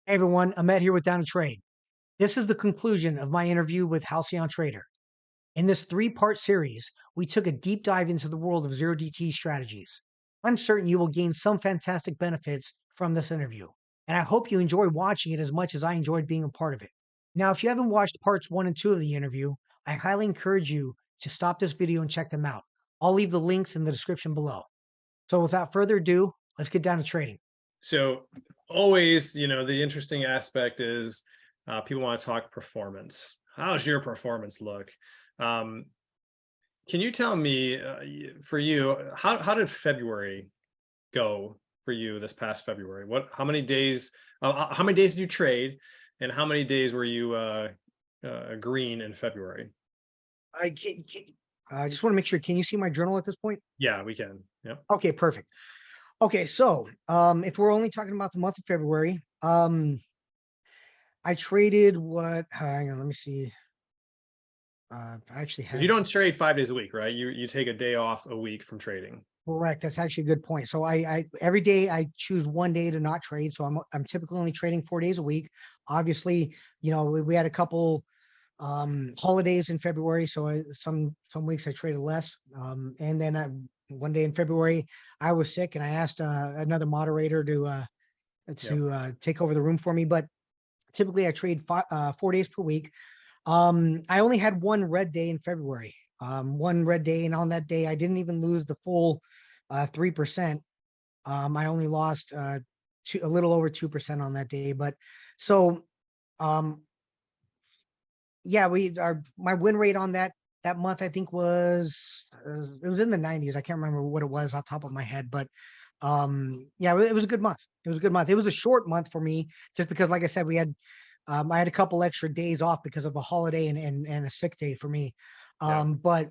Hey everyone, Ahmed here with Down to Trade. This is the conclusion of my interview with Halcyon Trader. In this three-part series, we took a deep dive into the world of zero DT strategies. I'm certain you will gain some fantastic benefits from this interview, and I hope you enjoy watching it as much as I enjoyed being a part of it. Now, if you haven't watched parts 1 and 2 of the interview, I highly encourage you to stop this video and check them out. I'll leave the links in the description below. So without further ado, let's get down to trading. So always, the interesting aspect is people want to talk performance. How's your performance look? Can you tell me, for you, how did February go for you this past February? How many days did you trade, and how many days were you green in February? I just want to make sure, can you see my journal at this point? Yeah, we can. Yeah. Okay, perfect. Okay, so if we're only talking about the month of February, I traded what? Hang on, let me see. I actually have. You don't trade 5 days a week, right? You take a day off a week from trading. Correct. That's actually a good point. So I every day I choose one day to not trade. So I'm typically only trading 4 days a week. Obviously, we had a couple holidays in February, so some weeks I traded less. And then one day in February I was sick, and I asked another moderator to take over the room for me. But typically I trade 4 days per week. I only had one red day in February. One red day, and on that day I didn't even lose the full 3%. I only lost a little over 2% on that day. But so yeah, my win rate on that month, I think, was it was in the 90s. I can't remember what it was off the top of my head, but yeah, it was a good month. It was a good month. It was a short month for me, just because, like I said, I had a couple extra days off because of a holiday and a sick day for me. But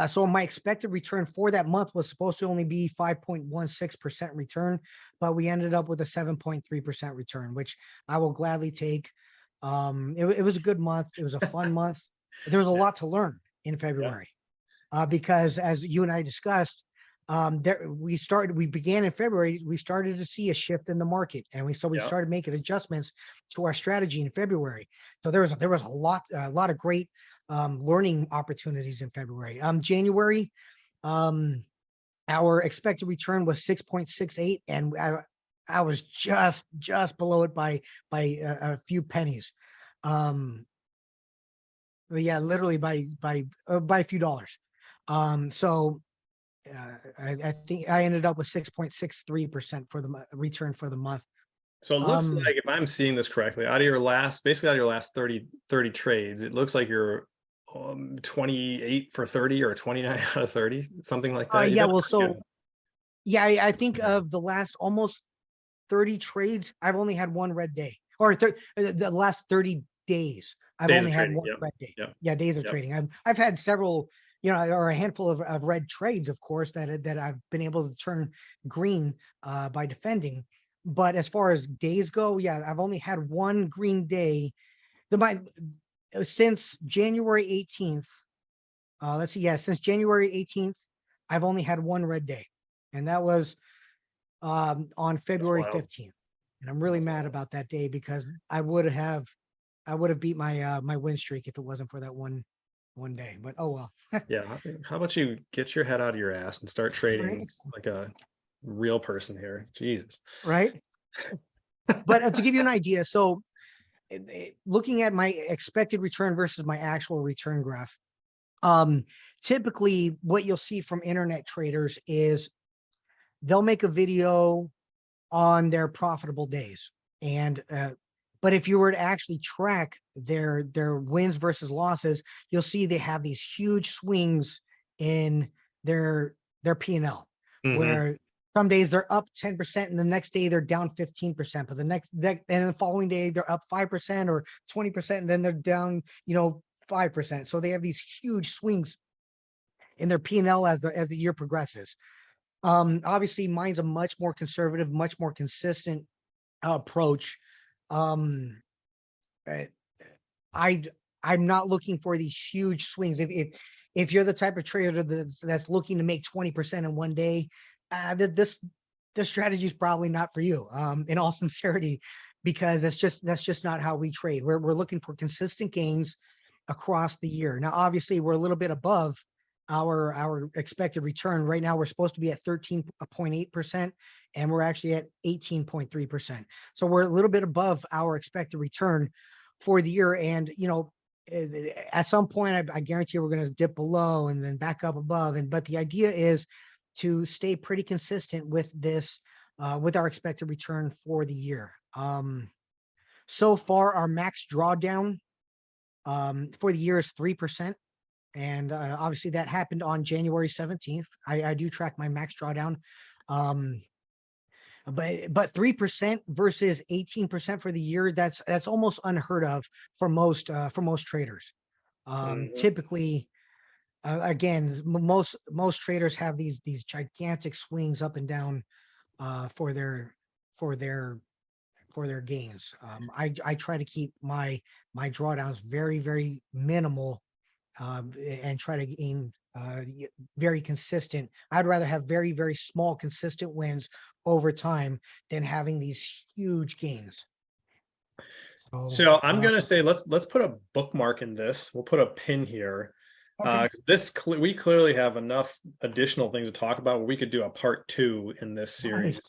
so my expected return for that month was supposed to only be 5.16% return, but we ended up with a 7.3% return, which I will gladly take. It was a good month. It was a fun month. There was a lot to learn in February, because as you and I discussed, we began in February. We started to see a shift in the market, and we started making adjustments to our strategy in February. So there was a lot of great learning opportunities in February. January, our expected return was 6.68, and I was just below it by a few pennies. Yeah, literally by a few dollars. So I think I ended up with 6.63% for the return for the month. So it looks like, if I'm seeing this correctly, basically out of your last 30 trades, it looks like you're 28 for 30 or 29 out of 30, something like that. Yeah, well, so yeah, I think of the last almost 30 trades, I've only had one red day, or the last 30 days, I've only had one red day. Yeah, days of trading. I've had several, or a handful of red trades, of course, that I've been able to turn green by defending. But as far as days go, yeah, I've only had one green day. Since January 18th, let's see, yeah, since January 18th, I've only had one red day, and that was on February 15th. And I'm really mad about that day, because I would have beat my my win streak if it wasn't for that one day. But oh well. Yeah, how about you get your head out of your ass and start trading like a real person here? Jesus. Right. But to give you an idea, so looking at my expected return versus my actual return graph, typically what you'll see from internet traders is they'll make a video on their profitable days, and but if you were to actually track their wins versus losses, you'll see they have these huge swings in their P&L, where some days they're up 10%, and the next day they're down 15%, but and the following day they're up 5% or 20%, and then they're down 5%. So they have these huge swings in their P&L as the year progresses. Obviously mine's a much more conservative, much more consistent approach. I'm not looking for these huge swings. If you're the type of trader that's looking to make 20% in one day, this strategy is probably not for you. In all sincerity, because that's just not how we trade. We're looking for consistent gains across the year. Now, obviously, we're a little bit above our expected return. Right now, we're supposed to be at 13.8%, and we're actually at 18.3%. So we're a little bit above our expected return for the year. And, at some point, I guarantee we're going to dip below and then back up above. But the idea is to stay pretty consistent with this, with our expected return for the year. So far, our max drawdown for the year is 3%. And obviously that happened on January 17th. I do track my max drawdown. But 3% versus 18% for the year, that's almost unheard of for most traders. Typically, again, most traders have these gigantic swings up and down for their gains. I try to keep my drawdowns very, very minimal, and try to aim very consistent. I'd rather have very, very small, consistent wins over time than having these huge gains. So I'm gonna say let's put a bookmark in this. We'll put a pin here. Okay. We clearly have enough additional things to talk about where we could do a part 2 in this series.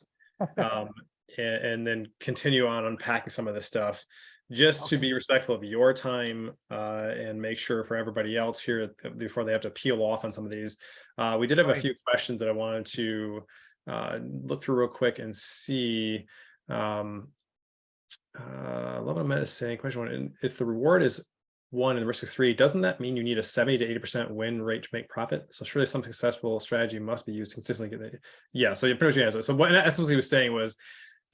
And then continue on unpacking some of this stuff, just to be respectful of your time, and make sure for everybody else here before they have to peel off on some of these. We did have a few questions that I wanted to look through real quick and see. Love what is saying. Question 1: if the reward is 1 and the risk is 3, doesn't that mean you need a 70 to 80% win rate to make profit? So surely some successful strategy must be used consistently. Yeah. So you're pretty much answer. So what in essence he was saying was,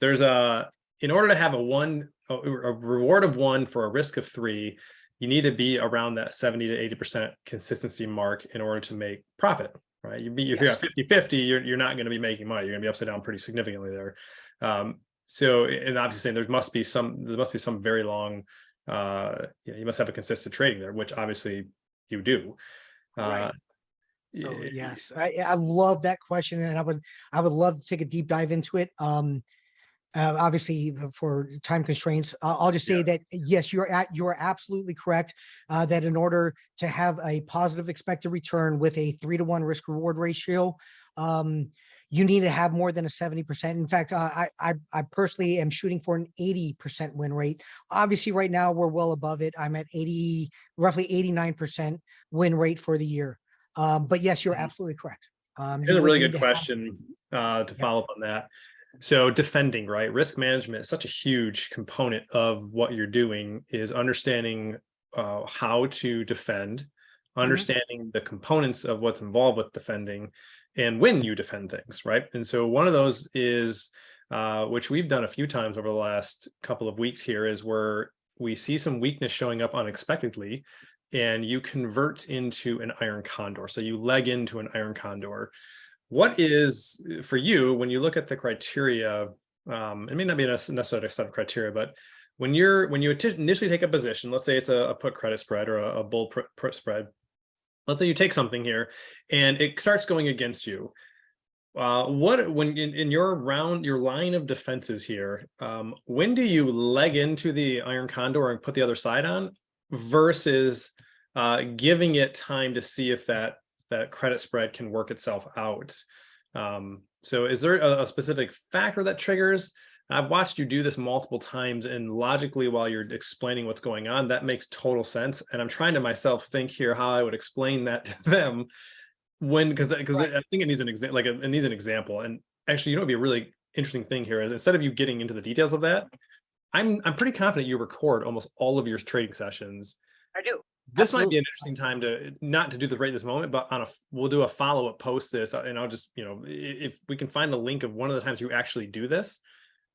in order to have a reward of 1 for a risk of 3, you need to be around that 70 to 80% consistency mark in order to make profit, right? If you're at 50-50, you're not going to be making money. You're going to be upside down pretty significantly there. So, and obviously saying there must be some very long, you must have a consistent trading there, which obviously you do. Right. So yes, I love that question, and I would love to take a deep dive into it. Obviously for time constraints, I'll just say that yes, you're absolutely correct, that in order to have a positive expected return with a 3-to-1 risk reward ratio, you need to have more than a 70%. In fact, I personally am shooting for an 80% win rate. Obviously right now we're well above it. I'm at roughly 89% win rate for the year. But yes, you're absolutely correct. Here's a really good question to follow up on that. So defending, right? Risk management is such a huge component of what you're doing, is understanding how to defend, understanding the components of what's involved with defending, and when you defend things, right? And so one of those is, which we've done a few times over the last couple of weeks here, is where we see some weakness showing up unexpectedly, and you convert into an iron condor. So you leg into an iron condor. What is, for you, when you look at the criteria, it may not be necessarily a set of criteria, but when you initially take a position, let's say it's a put credit spread or a bull put spread, let's say you take something here and it starts going against you. When in your line of defenses here, when do you leg into the iron condor and put the other side on, versus giving it time to see if that credit spread can work itself out? So is there a specific factor that triggers? I've watched you do this multiple times, and logically, while you're explaining what's going on, that makes total sense. And I'm trying to myself think here how I would explain that to them, because I think it needs an example. It needs an example. And actually, it'd be a really interesting thing here is, instead of you getting into the details of that, I'm pretty confident you record almost all of your trading sessions. I do. This might be an interesting time to not to do this right this moment, but we'll do a follow-up post this, and I'll just, if we can find the link of one of the times you actually do this,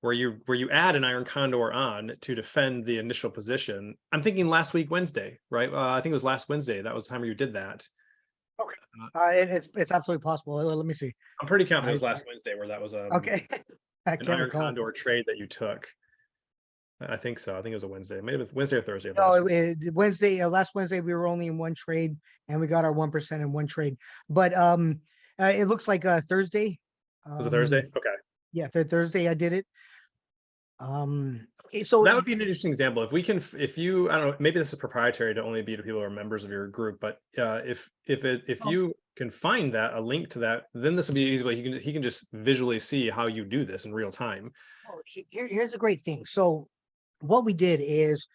where you add an iron condor on to defend the initial position. I'm thinking last week Wednesday, right? I think it was last Wednesday. That was the time where you did that. Okay. It's absolutely possible. Let me see. I'm pretty confident it was last Wednesday where that was okay. an iron condor trade that you took. I think so. I think it was a Wednesday. Maybe Wednesday or Thursday. No, Wednesday. Last Wednesday we were only in one trade, and we got our 1% in one trade. But it looks like Thursday. Was it Thursday? Okay. Yeah, Thursday I did it. Okay, so That would be an interesting example. If we can, if you, I don't know, maybe this is proprietary to only be to people who are members of your group, but if um, you can find that a link to that, then this would be easy. He can just visually see how you do this in real time. here's a great thing. So what we did is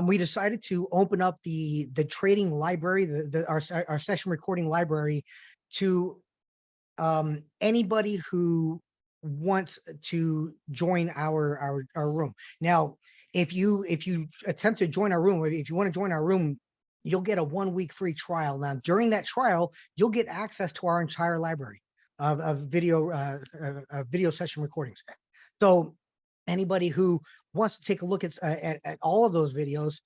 we decided to open up the trading library, our session recording library to anybody who wants to join our room. Now, if you attempt to join our room, if you want to join our room, you'll get a 1 week free trial. Now, during that trial, you'll get access to our entire library of video session recordings. So anybody who wants to take a look at all of those videos,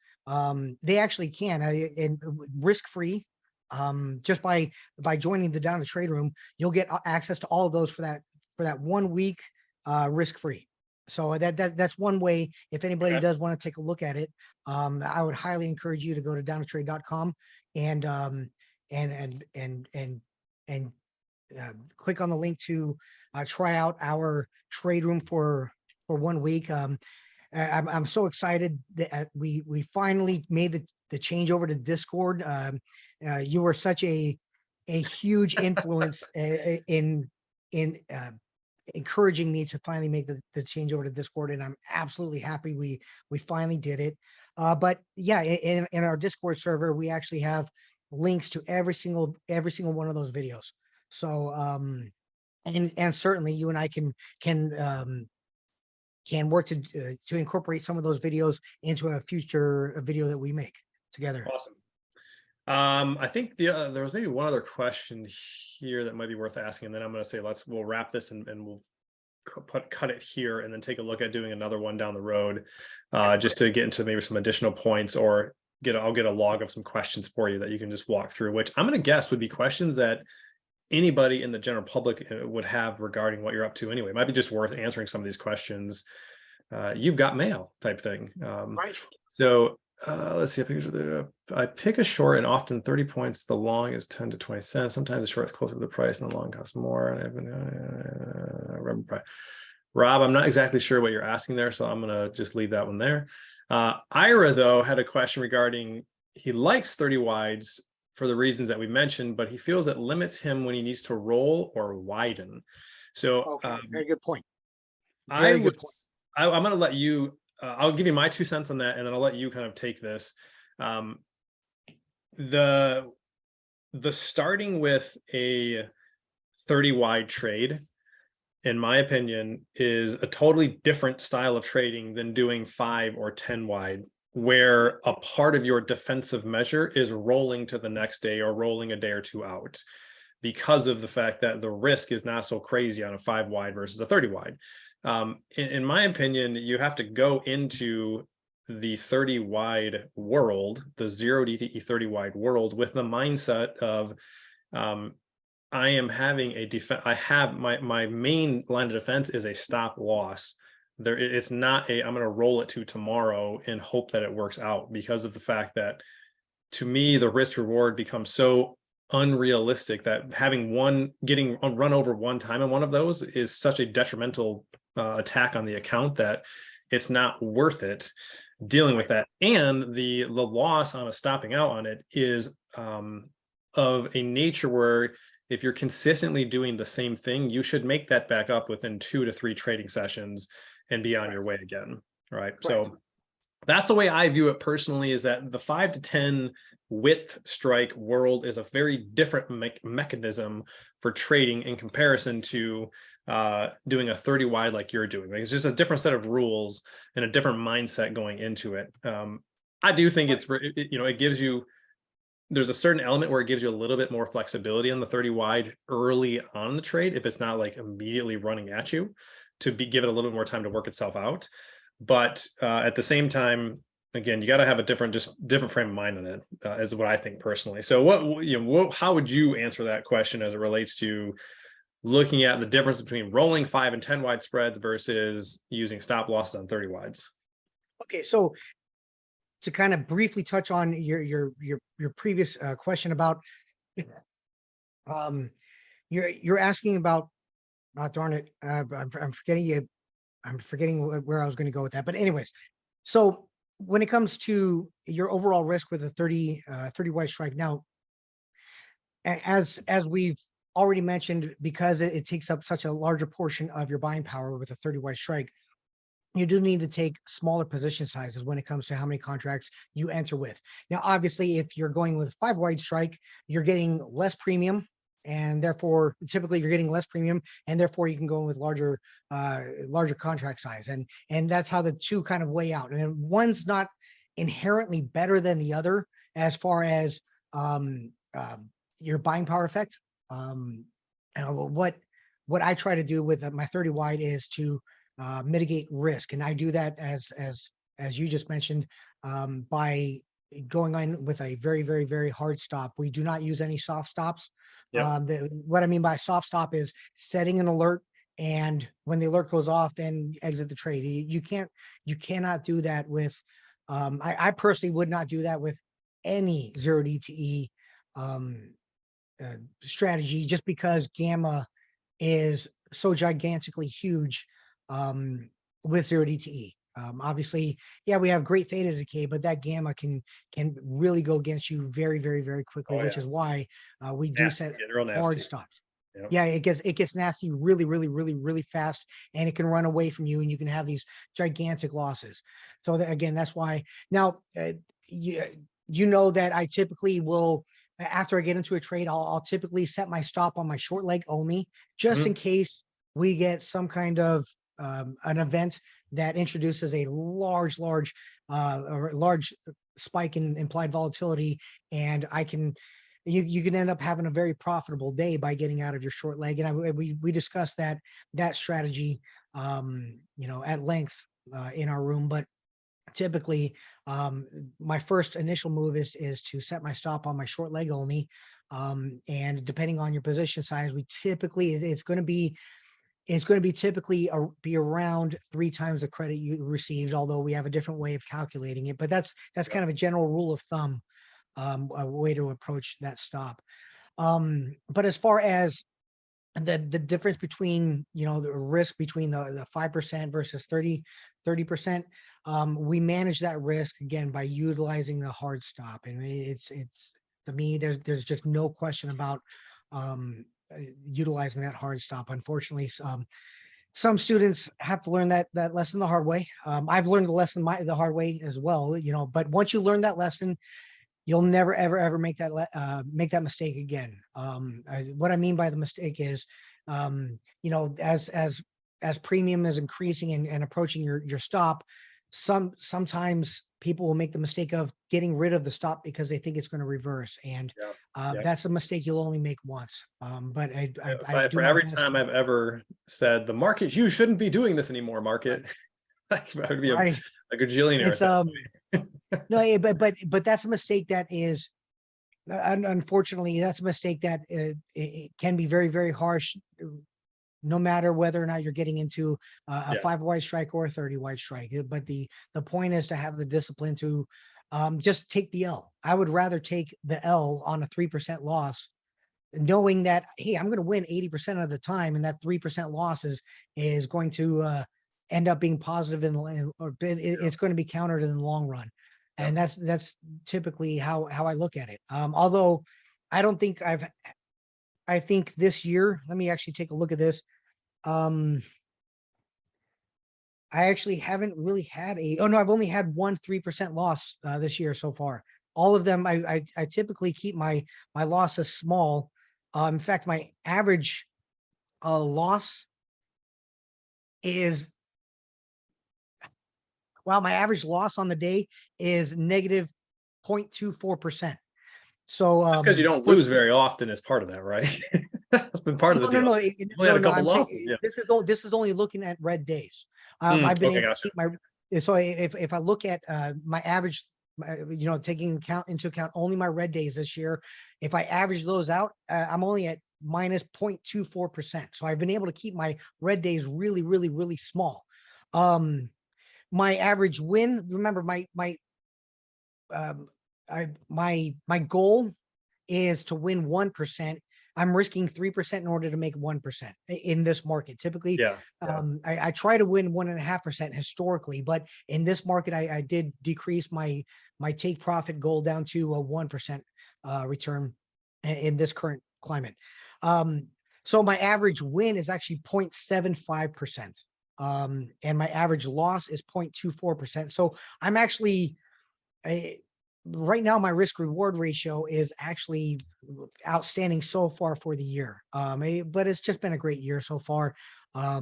they actually can, and risk free. Just by joining the Down to Trade room, you'll get access to all of those for that 1 week, risk free. So that's one way. If anybody Okay. does want to take a look at it, I would highly encourage you to go to downtotrade.com and and click on the link to try out our trade room for 1 week. I'm so excited that we finally made the change over to Discord. You were such a huge influence in encouraging me to finally make the change over to Discord, and I'm absolutely happy we finally did it. But yeah, in our Discord server, we actually have links to every single one of those videos. So and certainly you and I can work to incorporate some of those videos into a future video that we make together. Awesome. I think there was maybe one other question here that might be worth asking, and then I'm going to say we'll wrap this and we'll cut it here, and then take a look at doing another one down the road, just to get into maybe some additional points, or I'll get a log of some questions for you that you can just walk through, which I'm going to guess would be questions that anybody in the general public would have regarding what you're up to anyway. It might be just worth answering some of these questions. You've got mail type thing. Right. So let's see. I pick a short, and often 30 points. The long is 10 to 20 cents. Sometimes the short is closer to the price, and the long costs more. And Rob, I'm not exactly sure what you're asking there, so I'm gonna just leave that one there. Ira, though, had a question regarding, he likes 30 wides for the reasons that we mentioned, but he feels it limits him when he needs to roll or widen. So Okay. Very good point. I'm Good point. going to let you, I'll give you my 2 cents on that, and then I'll let you kind of take this. The starting with a 30 wide trade, in my opinion, is a totally different style of trading than doing 5 or 10 wide, where a part of your defensive measure is rolling to the next day or rolling a day or two out, because of the fact that the risk is not so crazy on a 5 wide versus a 30 wide. In my opinion, you have to go into the 30 wide world, the 0 DTE 30 wide world, with the mindset of, I am having a defense. I have my main line of defense is a stop loss. It's not I'm going to roll it to tomorrow and hope that it works out, because of the fact that, to me, the risk reward becomes so unrealistic that getting run over one time in one of those is such a detrimental attack on the account that it's not worth it dealing with that. And the loss on a stopping out on it is of a nature where, if you're consistently doing the same thing, you should make that back up within 2 to 3 trading sessions and be on your way again. Right. So that's the way I view it personally, is that the 5 to 10 width strike world is a very different mechanism for trading in comparison to doing a 30 wide like you're doing. It's just a different set of rules and a different mindset going into it. I do think it gives you, there's a certain element where it gives you a little bit more flexibility on the 30 wide early on the trade, if it's not like immediately running at you, to give it a little bit more time to work itself out. But at the same time, again, you got to have a different frame of mind on it, is what I think personally. So how would you answer that question as it relates to looking at the difference between rolling 5 and 10 wide spreads versus using stop losses on 30 wides? Okay, so to kind of briefly touch on your previous question about, you're asking about, darn it, I'm forgetting you. I'm forgetting where I was going to go with that, but anyways, so when it comes to your overall risk with a 30 white strike, now, as we've already mentioned, because it takes up such a larger portion of your buying power with a 30 white strike, you do need to take smaller position sizes when it comes to how many contracts you enter with. Now, obviously, if you're going with a 5 wide strike, you're getting less premium, and therefore typically you're getting less premium, and therefore you can go with larger contract size. And that's how the two kind of weigh out. And one's not inherently better than the other as far as um, your buying power effect. What I try to do with my 30 wide is to mitigate risk, and I do that as you just mentioned, by going on with a very hard stop. We do not use any soft stops. Yeah. What I mean by soft stop is setting an alert, and when the alert goes off, then exit the trade. You cannot do that with. I personally would not do that with any 0 DTE strategy, just because gamma is so gigantically huge with 0 DTE. Obviously, yeah, we have great theta decay, but that gamma can really go against you very quickly, Oh, which yeah. is why we do Nasty, set getting real hard nasty. stops. Yep. Yeah, it gets nasty really fast, and it can run away from you, and you can have these gigantic losses. So again, that's why now you know that I typically will, after I get into a trade, I'll typically set my stop on my short leg only, just in case we get some kind of an event that introduces a large spike in implied volatility, and you can end up having a very profitable day by getting out of your short leg. And we discussed that strategy at length in our room. But typically, my first initial move is to set my stop on my short leg only, and depending on your position size, we typically it's going to be typically be around 3 times the credit you received, although we have a different way of calculating it. But that's kind of a general rule of thumb, a way to approach that stop. But as far as the difference between, the risk between the 5% versus 30%, we manage that risk again by utilizing the hard stop. And it's to me, there's just no question about utilizing that hard stop. Unfortunately, some students have to learn that lesson the hard way. I've learned the lesson the hard way as well, but once you learn that lesson, you'll never ever make that mistake again. What I mean by the mistake is, as premium is increasing and approaching your stop, sometimes people will make the mistake of getting rid of the stop because they think it's going to reverse, and that's a mistake you'll only make once. But I do for my every best. time I've ever said the market, you shouldn't be doing this anymore, market. I would be Right. a gajillionaire It's at that point. no, but that's a mistake that is, unfortunately, that's a mistake that it can be very harsh, no matter whether or not you're getting into a 5 wide strike or a 30 wide strike. But the point is to have the discipline to just take the L. I would rather take the L on a 3% loss, knowing that, hey, I'm going to win 80% of the time, and that 3% loss is going to end up being positive it's going to be countered in the long run. And that's typically how I look at it. Although I don't think I think this year, let me actually take a look at this. I actually haven't really had I've only had 3% loss this year so far. All of them, I typically keep my losses small. In fact, my average loss is, my average loss on the day is negative 0.24%. So That's because you don't lose very often as part of that, right? That's been part of the deal. No, Only had a couple losses. Yeah. This is only looking at red days. I've been able to keep so if I look at my average, taking into account only my red days this year, if I average those out, I'm only at minus 0.24%. So I've been able to keep my red days really small. My average win, remember my goal is to win 1%. I'm risking 3% in order to make 1% in this market. Typically, Yeah. I try to win 1.5% historically, but in this market, I did decrease my take profit goal down to a 1% return in this current climate. So my average win is actually 0.75%. And my average loss is 0.24%. So I'm actually right now, my risk reward ratio is actually outstanding so far for the year. But it's just been a great year so far. So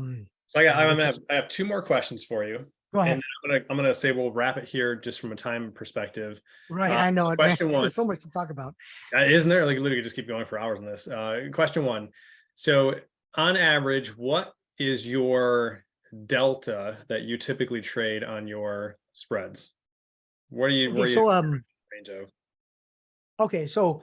With this, I have two more questions for you. go And ahead. then I'm gonna say we'll wrap it here just from a time perspective. Right, I know it, man. Question one, There's so much to talk about. isn't there? Like literally just keep going for hours on this. Question one. So on average, what is your delta that you typically trade on your spreads? Where are you Okay, so range of? okay, so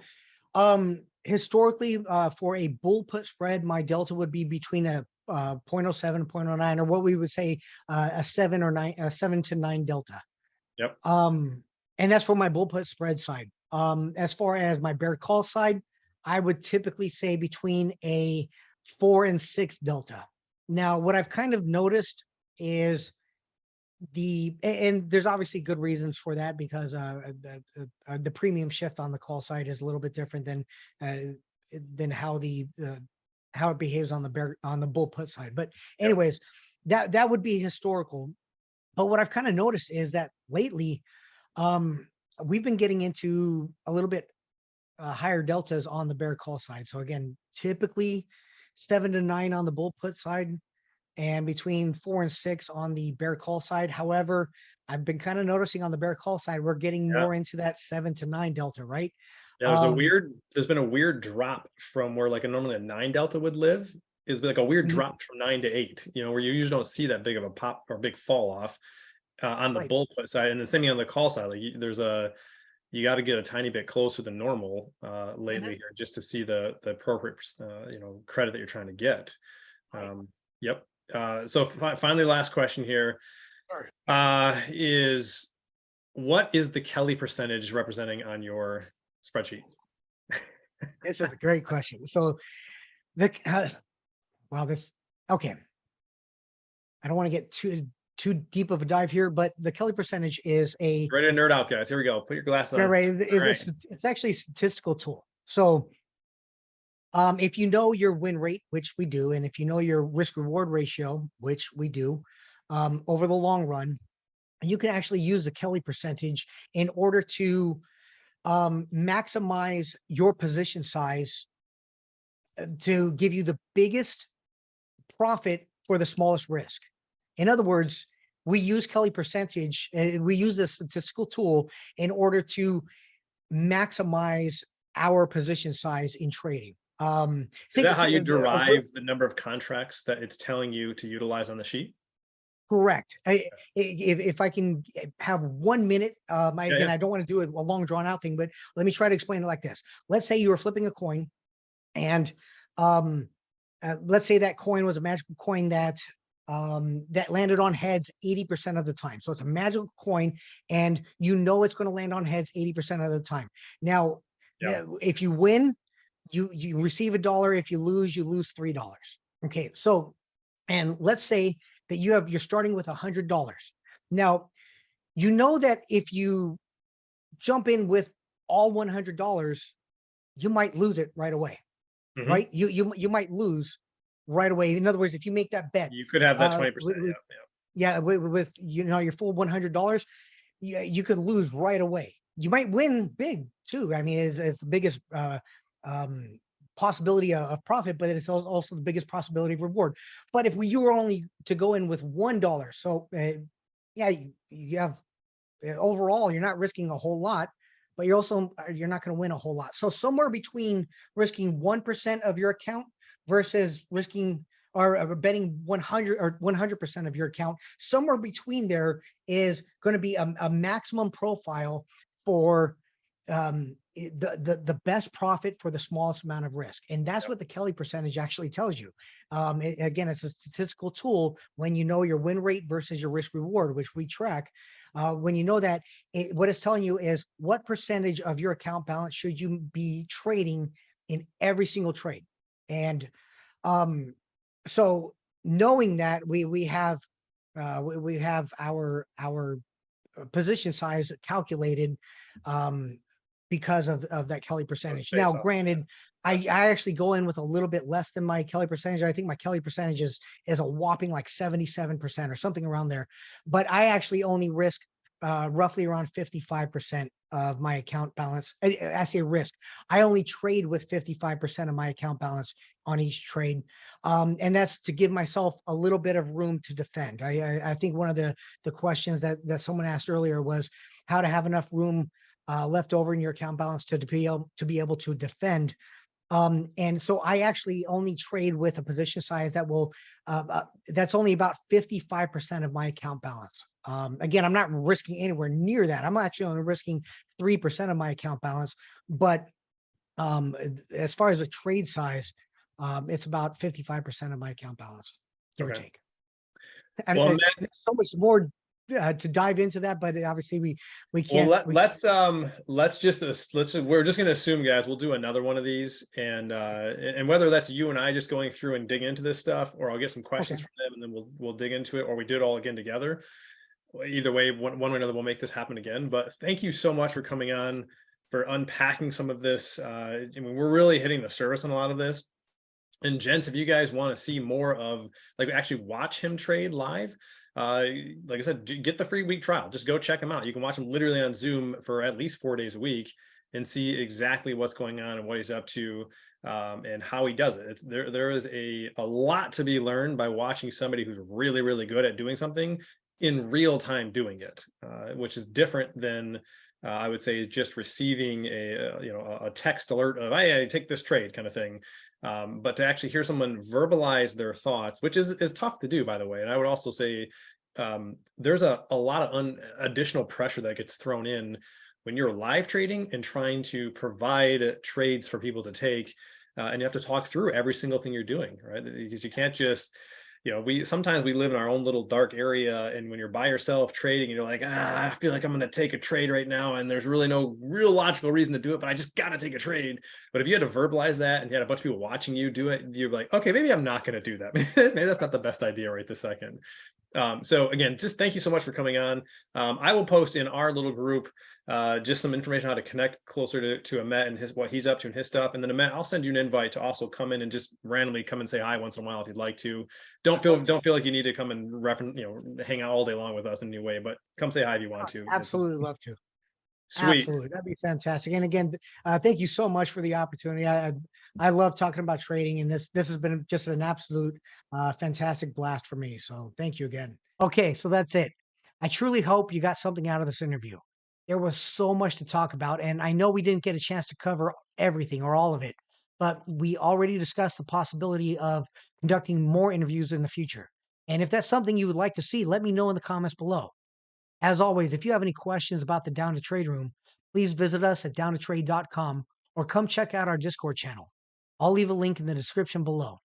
historically, for a bull put spread, my delta would be between a 0.07, 0.09, or what we would say a 7 to 9 delta. Yep. And that's for my bull put spread side. As far as my bear call side, I would typically say between a 4 and 6 delta. Now, what I've kind of noticed is and there's obviously good reasons for that, because the premium shift on the call side is a little bit different than how how it behaves on the bull put side. But anyways, that would be historical. But what I've kind of noticed is that lately, we've been getting into a little bit higher deltas on the bear call side. So again, typically 7 to 9 on the bull put side, and between 4 and 6 on the bear call side. However, I've been kind of noticing on the bear call side, we're getting Yeah. more into that 7 to 9 delta, right? Yeah, there's been a weird drop from where like normally a 9 delta would live. Is like a weird Mhm. drop from 9 to 8, where you usually don't see that big of a pop or big fall off on the Right. bull put side. And the same thing on the call side. Like you got to get a tiny bit closer than normal lately here just to see the appropriate credit that you're trying to get. Right. Yep. So finally, last question here Sure. is what is the Kelly percentage representing on your spreadsheet? This is a great question. So the wow, this okay. I don't want to get too deep of a dive here, but the Kelly percentage is a Ready to nerd out, guys. Here we go. Put your glasses yeah, on. right. All right. It's actually a statistical tool. So if you know your win rate, which we do, and if you know your risk reward ratio, which we do, over the long run, you can actually use the Kelly percentage in order to maximize your position size to give you the biggest profit for the smallest risk. In other words, we use Kelly percentage, we use this statistical tool in order to maximize our position size in trading. Is that how you derive the number of contracts that it's telling you to utilize on the sheet? Correct. If I can have 1 minute, again, I don't want to do a long drawn out thing, but let me try to explain it like this. Let's say you were flipping a coin, and let's say that coin was a magical coin that landed on heads 80% of the time. So it's a magical coin, and you know it's going to land on heads 80% of the time. Now, if you win, you receive $1. If you lose $3. Okay, so and let's say that you're starting with $100. Now, you know that if you jump in with all $100, you might lose it right away, right? You might lose right away. In other words, if you make that bet, you could have that 20%. With your full $100, you could lose right away. You might win big too. I mean, it's the biggest possibility of profit, but it's also the biggest possibility of reward. But if you were only to go in with $1, so you have overall you're not risking a whole lot, but you're not going to win a whole lot. So somewhere between risking 1% of your account versus risking or betting 100% of your account, somewhere between there is going to be a maximum profile for the best profit for the smallest amount of risk. And that's what the Kelly percentage actually tells you. Again, it's a statistical tool when you know your win rate versus your risk reward, which we track. When you know that, what it's telling you is what percentage of your account balance should you be trading in every single trade. And so knowing that we have we have our position size calculated because of that Kelly percentage. Now, based off. granted, Gotcha. I actually go in with a little bit less than my Kelly percentage. I think my Kelly percentage is a whopping like 77% or something around there. But I actually only risk roughly around 55% of my account balance. I say risk. I only trade with 55% of my account balance on each trade. And that's to give myself a little bit of room to defend. I think one of the questions that someone asked earlier was how to have enough room left over in your account balance to be able to defend. And so I actually only trade with a position size that's only about 55% of my account balance. Again, I'm not risking anywhere near that. I'm actually only risking 3% of my account balance. But as far as the trade size, it's about 55% of my account balance, give or Okay. take. And Well, there's so much more to dive into that, but obviously we Well, can't. we're just gonna assume, guys, we'll do another one of these, and whether that's you and I just going through and dig into this stuff, or I'll get some questions Okay. from them and then we'll dig into it, or we do it all again together. Either way, one way or another, we'll make this happen again. But thank you so much for coming on, for unpacking some of this. I mean, we're really hitting the surface on a lot of this. And gents, if you guys want to see more of, like, actually watch him trade live, like I said, get the free week trial. Just go check him out. You can watch him literally on Zoom for at least 4 days a week and see exactly what's going on and what he's up to, and how he does it. It's there is a lot to be learned by watching somebody who's really, really good at doing something in real time doing it, which is different than I would say just receiving a text alert of, hey, take this trade kind of thing. But to actually hear someone verbalize their thoughts, which is tough to do, by the way. And I would also say there's a lot of additional pressure that gets thrown in when you're live trading and trying to provide trades for people to take. And you have to talk through every single thing you're doing, right? Because you can't just, we sometimes we live in our own little dark area, and when you're by yourself trading, you're like, I feel like I'm going to take a trade right now, and there's really no real logical reason to do it, but I just got to take a trade. But if you had to verbalize that and you had a bunch of people watching you do it, you're like, okay, maybe I'm not going to do that. Maybe that's not the best idea right this second. So again, just thank you so much for coming on. I will post in our little group just some information on how to connect closer to Amet and what he's up to and his stuff. And then Amet, I'll send you an invite to also come in and just randomly come and say hi once in a while if you'd like to. Don't feel like you need to come and hang out all day long with us in any way, but come say hi if you want to. Absolutely love to. Sweet. Absolutely. That'd be fantastic. And again, thank you so much for the opportunity. I love talking about trading, and this has been just an absolute fantastic blast for me. So thank you again. Okay, so that's it. I truly hope you got something out of this interview. There was so much to talk about, and I know we didn't get a chance to cover everything or all of it, but we already discussed the possibility of conducting more interviews in the future. And if that's something you would like to see, let me know in the comments below. As always, if you have any questions about the Down to Trade Room, please visit us at downtotrade.com or come check out our Discord channel. I'll leave a link in the description below.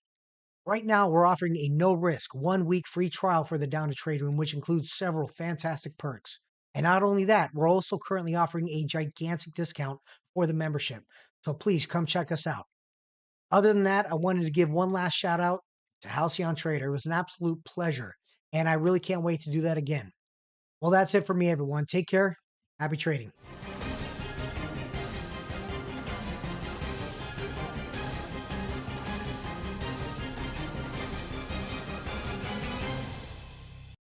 Right now, we're offering a no-risk 1-week free trial for the Down to Trade Room, which includes several fantastic perks. And not only that, we're also currently offering a gigantic discount for the membership. So please come check us out. Other than that, I wanted to give one last shout out to Halcyon Trader. It was an absolute pleasure, and I really can't wait to do that again. Well, that's it for me, everyone. Take care. Happy trading.